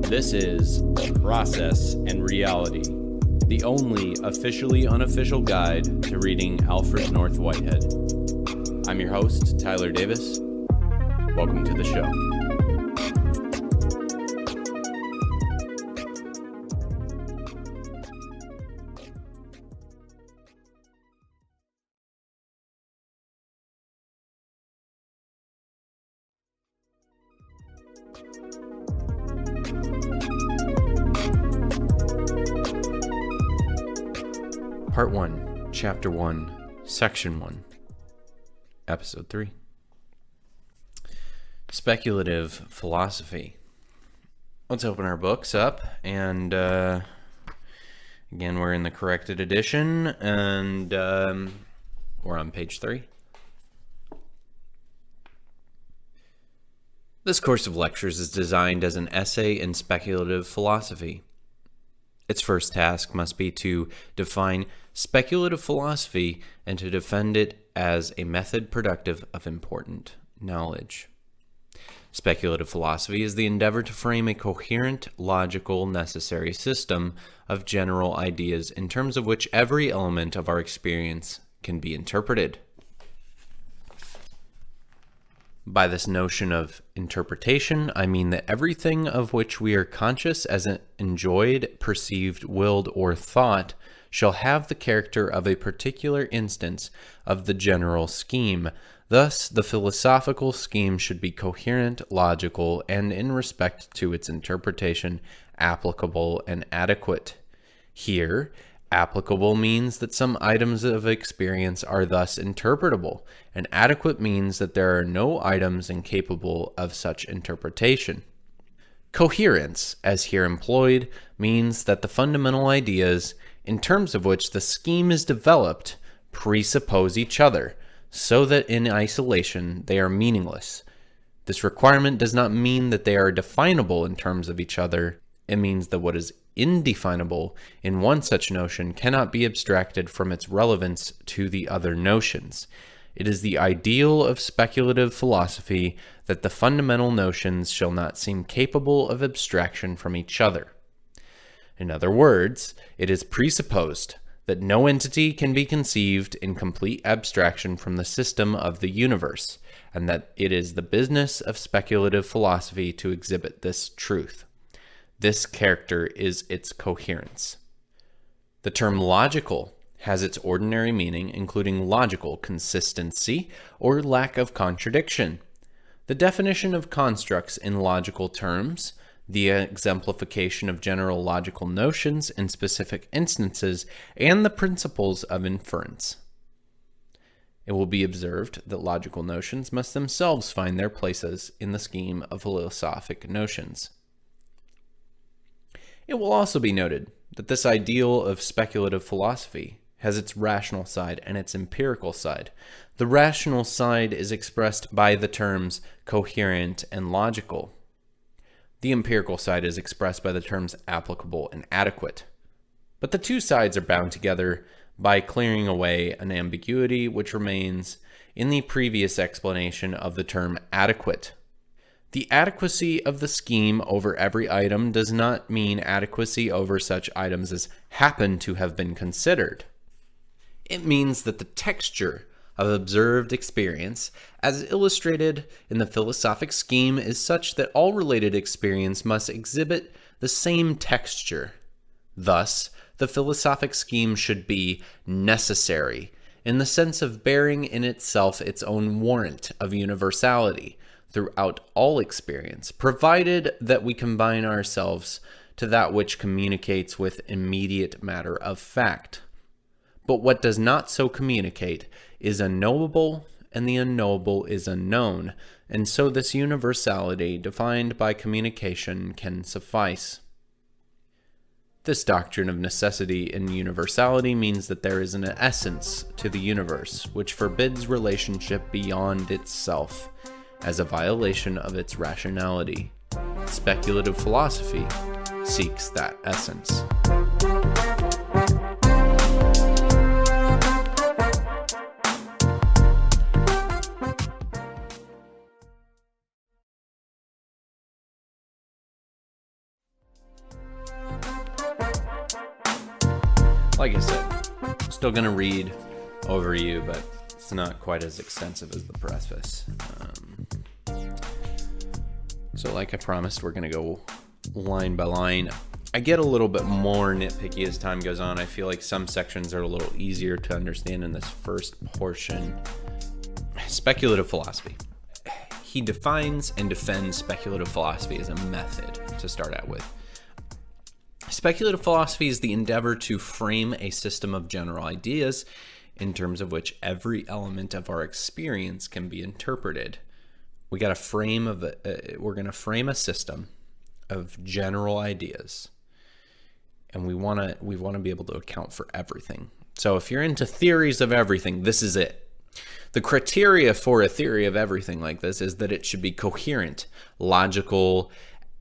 This is Process and Reality, the only officially unofficial guide to reading Alfred North Whitehead. I'm your host, Tyler Davis. Welcome to the show. Part 1, Chapter 1, Section 1, Episode 3. Speculative Philosophy. Let's open our books up, and again, we're in the corrected edition, and we're on page 3. This course of lectures is designed as an essay in speculative philosophy. Its first task must be to define speculative philosophy and to defend it as a method productive of important knowledge. Speculative philosophy is the endeavor to frame a coherent, logical, necessary system of general ideas in terms of which every element of our experience can be interpreted. By this notion of interpretation, I mean that everything of which we are conscious as enjoyed, perceived, willed, or thought shall have the character of a particular instance of the general scheme. Thus, the philosophical scheme should be coherent, logical, and in respect to its interpretation, applicable and adequate. Here, applicable means that some items of experience are thus interpretable, and adequate means that there are no items incapable of such interpretation. Coherence, as here employed, means that the fundamental ideas, in terms of which the scheme is developed, presuppose each other, so that in isolation they are meaningless. This requirement does not mean that they are definable in terms of each other. It means that what is indefinable in one such notion cannot be abstracted from its relevance to the other notions. It is the ideal of speculative philosophy that the fundamental notions shall not seem capable of abstraction from each other. In other words, it is presupposed that no entity can be conceived in complete abstraction from the system of the universe, and that it is the business of speculative philosophy to exhibit this truth. This character is its coherence. The term logical has its ordinary meaning, including logical consistency or lack of contradiction. The definition of constructs in logical terms, the exemplification of general logical notions in specific instances, and the principles of inference. It will be observed that logical notions must themselves find their places in the scheme of philosophic notions. It will also be noted that this ideal of speculative philosophy has its rational side and its empirical side. The rational side is expressed by the terms coherent and logical. The empirical side is expressed by the terms applicable and adequate. But the two sides are bound together by clearing away an ambiguity which remains in the previous explanation of the term adequate. The adequacy of the scheme over every item does not mean adequacy over such items as happen to have been considered. It means that the texture of observed experience, as illustrated in the philosophic scheme, is such that all related experience must exhibit the same texture. Thus, the philosophic scheme should be necessary, in the sense of bearing in itself its own warrant of universality throughout all experience, provided that we combine ourselves to that which communicates with immediate matter of fact. But what does not so communicate is unknowable, and the unknowable is unknown, and so this universality defined by communication can suffice. This doctrine of necessity and universality means that there is an essence to the universe which forbids relationship beyond itself, as a violation of its rationality. Speculative philosophy seeks that essence. like I said, still going to read over you, but it's not quite as extensive as the preface. So like I promised, we're going to go line by line. I get a little bit more nitpicky as time goes on. I feel like some sections are a little easier to understand in this first portion. Speculative philosophy. He defines and defends speculative philosophy as a method to start out with. Speculative philosophy is the endeavor to frame a system of general ideas in terms of which every element of our experience can be interpreted. We're going to frame a system of general ideas, and we want to be able to account for everything. So if you're into theories of everything, this is it. The criteria for a theory of everything like this is that it should be coherent, logical,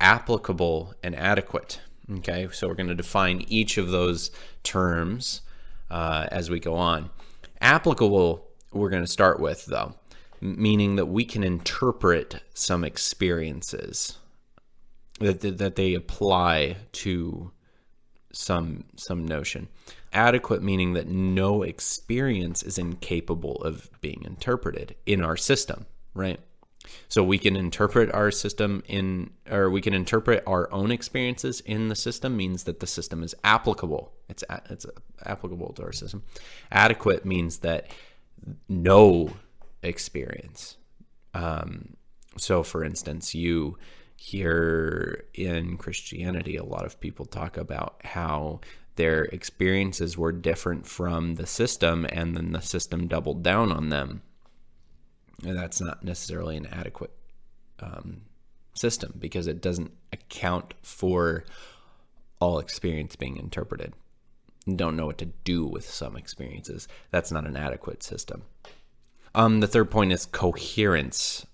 applicable, and adequate. Okay, so we're going to define each of those terms as we go on. Applicable, we're going to start with, though, meaning that we can interpret some experiences, that they apply to some notion. Adequate, meaning that no experience is incapable of being interpreted in our system, right? So we can interpret our system we can interpret our own experiences in the system, means that the system is applicable. It's applicable to our system. Adequate means that no experience. So for instance, you hear in Christianity, a lot of people talk about how their experiences were different from the system, and then the system doubled down on them. And that's not necessarily an adequate system, because it doesn't account for all experience being interpreted. You don't know what to do with some experiences. That's not an adequate system. The third point is coherence.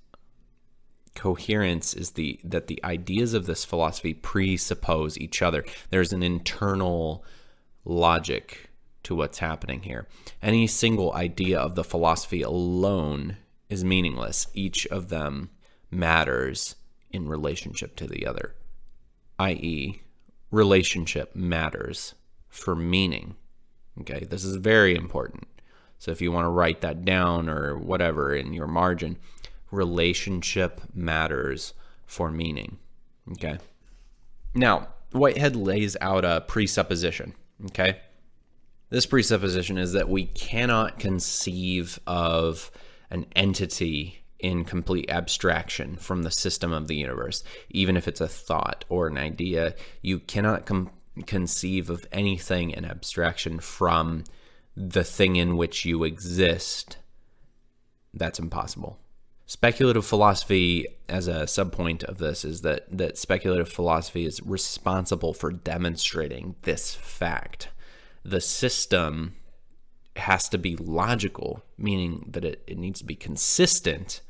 Coherence is that the ideas of this philosophy presuppose each other. There's an internal logic to what's happening here. Any single idea of the philosophy alone is meaningless. Each of them matters in relationship to the other, i.e., relationship matters for meaning. Okay, this is very important. So if you want to write that down or whatever in your margin, relationship matters for meaning. Okay. Now, Whitehead lays out a presupposition. Okay. This presupposition is that we cannot conceive of an entity in complete abstraction from the system of the universe. Even if it's a thought or an idea, you cannot conceive of anything in abstraction from the thing in which you exist. That's impossible. Speculative philosophy, as a subpoint of this, is that speculative philosophy is responsible for demonstrating this fact. The system has to be logical, meaning that it needs to be consistent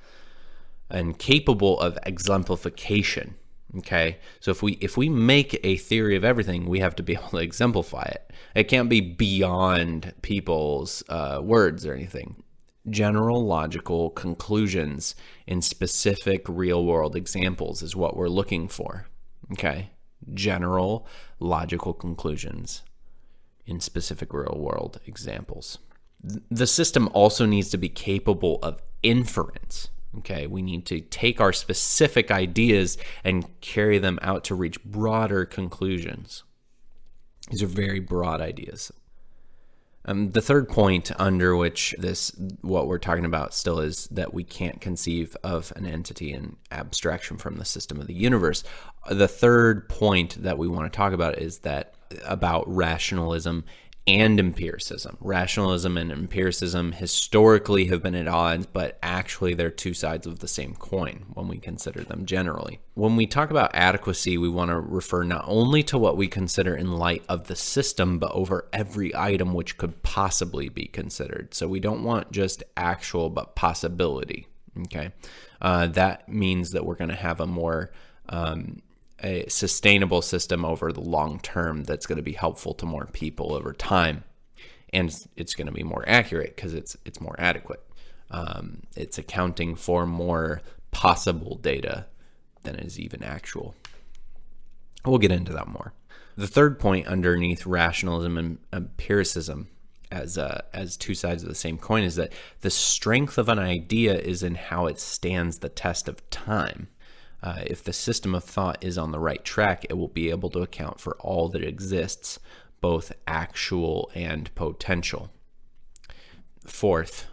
and capable of exemplification. Okay, so if we make a theory of everything, we have to be able to exemplify it. It can't be beyond people's words or anything. General logical conclusions in specific real-world examples is what we're looking for. Okay, general logical conclusions in specific real-world examples. The system also needs to be capable of inference. Okay, we need to take our specific ideas and carry them out to reach broader conclusions. These are very broad ideas. The third point under which what we're talking about still is that we can't conceive of an entity in abstraction from the system of the universe. The third point that we want to talk about is that about rationalism and empiricism. Rationalism and empiricism historically have been at odds, but actually they're two sides of the same coin when we consider them generally. When we talk about adequacy, we want to refer not only to what we consider in light of the system, but over every item which could possibly be considered. So we don't want just actual, but possibility. Okay, that means that we're going to have a more a sustainable system over the long term that's going to be helpful to more people over time, and it's going to be more accurate because it's more adequate. It's accounting for more possible data than is even actual. We'll get into that more. The third point underneath rationalism and empiricism as two sides of the same coin is that the strength of an idea is in how it stands the test of time. If the system of thought is on the right track, it will be able to account for all that exists, both actual and potential. Fourth,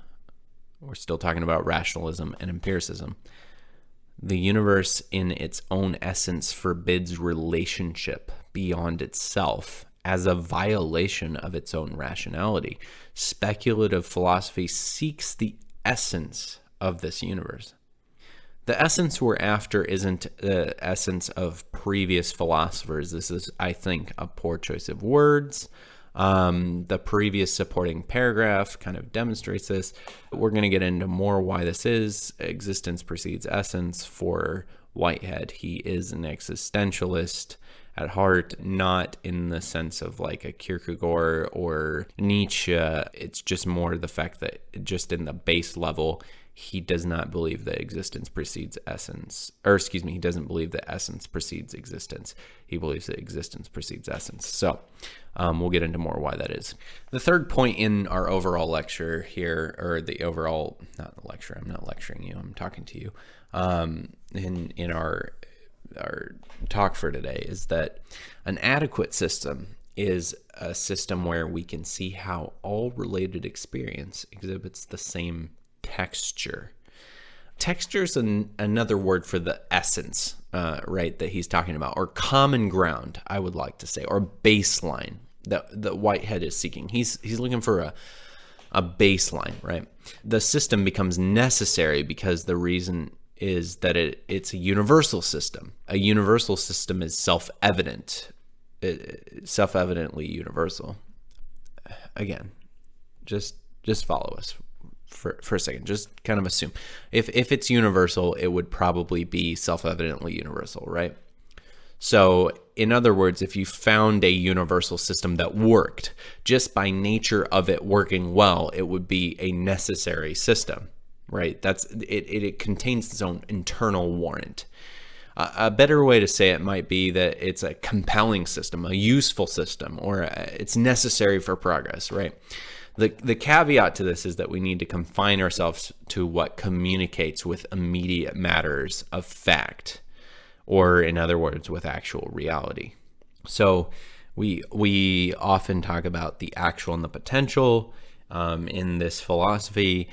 we're still talking about rationalism and empiricism. The universe in its own essence forbids relationship beyond itself as a violation of its own rationality. Speculative philosophy seeks the essence of this universe. The essence we're after isn't the essence of previous philosophers. This is, I think, a poor choice of words. The previous supporting paragraph kind of demonstrates this. We're going to get into more why this is. Existence precedes essence for Whitehead. He is an existentialist at heart, not in the sense of like a Kierkegaard or Nietzsche. It's just more the fact that just in the base level, he does not believe that existence precedes essence. He doesn't believe that essence precedes existence. He believes that existence precedes essence. So we'll get into more why that is. The third point in our overall lecture here, or the overall, not the lecture, I'm not lecturing you, I'm talking to you, in our talk for today, is that an adequate system is a system where we can see how all related experience exhibits the same texture. Texture is another word for the essence, right, that he's talking about, or common ground, I would like to say, or baseline that Whitehead is seeking. He's looking for a baseline, right? The system becomes necessary because the reason is that it's a universal system. A universal system is self-evidently universal. Again, just follow us for a second. Just kind of assume. If it's universal, it would probably be self-evidently universal, right? So, in other words, if you found a universal system that worked, just by nature of it working well, it would be a necessary system, right? It contains its own internal warrant. A better way to say it might be that it's a compelling system, a useful system, or it's necessary for progress, right? The caveat to this is that we need to confine ourselves to what communicates with immediate matters of fact, or in other words, with actual reality. So we often talk about the actual and the potential in this philosophy.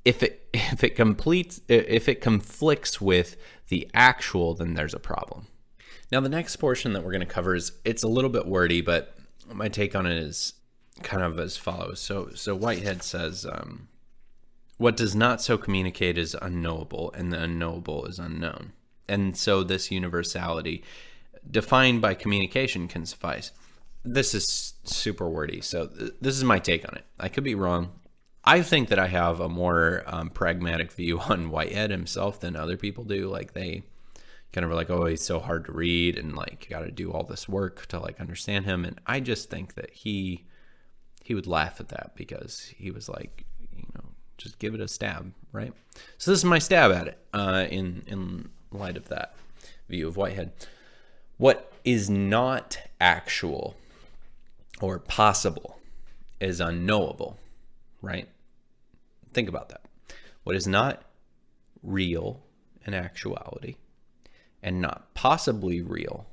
If it conflicts with the actual, then there's a problem. Now, the next portion that we're going to cover it's a little bit wordy, but my take on it is kind of as follows. So Whitehead says, what does not so communicate is unknowable, and the unknowable is unknown. And so this universality defined by communication can suffice. This is super wordy, so this is my take on it. I could be wrong. I think that I have a more pragmatic view on Whitehead himself than other people do. Like, they kind of are like, oh, he's so hard to read, and like, you got to do all this work to like understand him. And I just think that he would laugh at that, because he was like, just give it a stab, right? So this is my stab at it in light of that view of Whitehead. What is not actual or possible is unknowable, right? Think about that. What is not real in actuality and not possibly real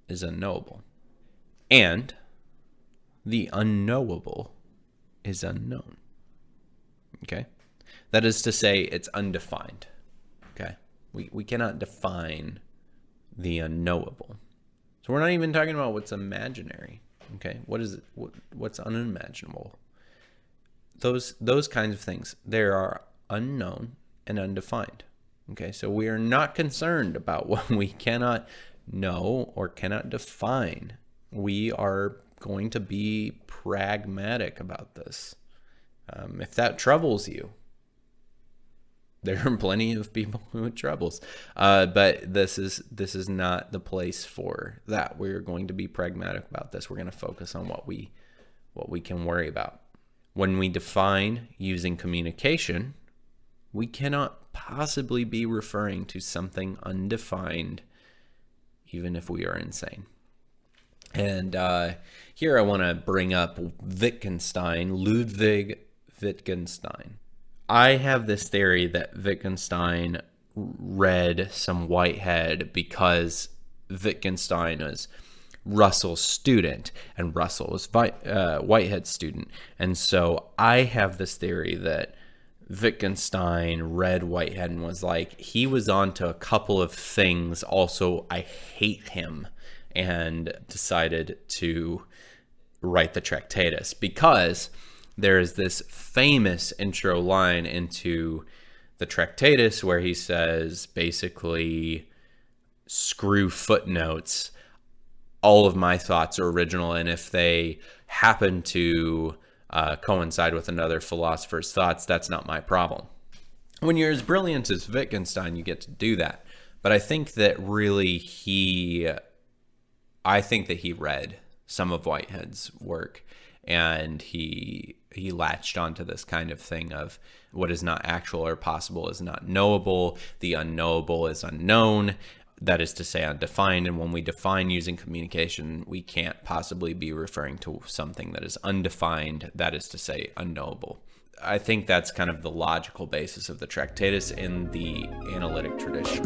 is unknowable. And the unknowable is unknown. Okay? That is to say, it's undefined. Okay? We cannot define the unknowable. So we're not even talking about what's imaginary. Okay? What is it? What's unimaginable? Those kinds of things, they are unknown and undefined. Okay? So we are not concerned about what we cannot know or cannot define. We are going to be pragmatic about this. If that troubles you, there are plenty of people who it troubles, but this is not the place for that. We're going to be pragmatic about this. We're going to focus on what we can worry about. When we define using communication, we cannot possibly be referring to something undefined even if we are insane. And here I want to bring up Wittgenstein, Ludwig Wittgenstein. I have this theory that Wittgenstein read some Whitehead because Wittgenstein was Russell's student and Russell was Whitehead's student. And so I have this theory that Wittgenstein read Whitehead and was like, he was onto a couple of things. Also, I hate him, and decided to write the Tractatus, because there is this famous intro line into the Tractatus where he says, basically, screw footnotes. All of my thoughts are original, and if they happen to coincide with another philosopher's thoughts, that's not my problem. When you're as brilliant as Wittgenstein, you get to do that. But I think that really he read some of Whitehead's work, and he latched onto this kind of thing of what is not actual or possible is not knowable, the unknowable is unknown, that is to say undefined, and when we define using communication, we can't possibly be referring to something that is undefined, that is to say unknowable. I think that's kind of the logical basis of the Tractatus in the analytic tradition.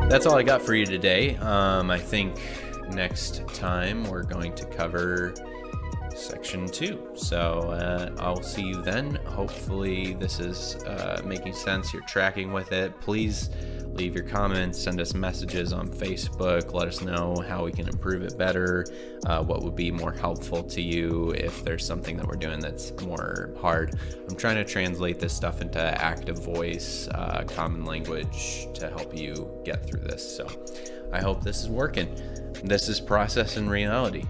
That's all I got for you today. I think next time we're going to cover section 2. So I'll see you then. Hopefully this is making sense. You're tracking with it. Please leave your comments, send us messages on Facebook. Let us know how we can improve it better, what would be more helpful to you if there's something that we're doing that's more hard. I'm trying to translate this stuff into active voice, common language to help you get through this. So I hope this is working. This is Process and Reality.